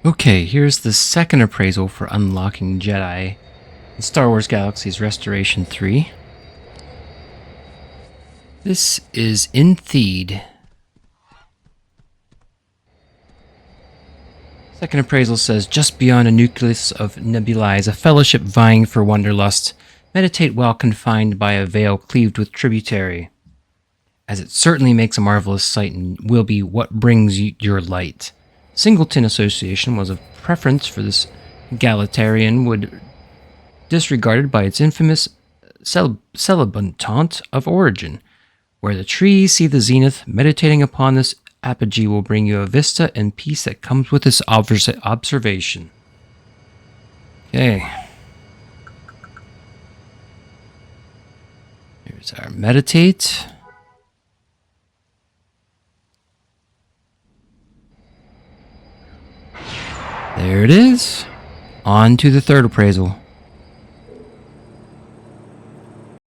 Okay, here's the second appraisal for unlocking Jedi in Star Wars Galaxies Restoration 3. This is in Theed. Second appraisal says, just beyond a nucleus of nebulae is a fellowship vying for wanderlust. Meditate while confined by a vale cleaved with tributary. As it certainly makes a marvelous sight and will be what brings your light. Singleton Association was of preference for this egalitarian would disregarded by its infamous celebutante of origin. Where the trees see the zenith, meditating upon this apogee will bring you a vista and peace that comes with this observation. Okay. Here's our meditate. There it is. On to the third appraisal.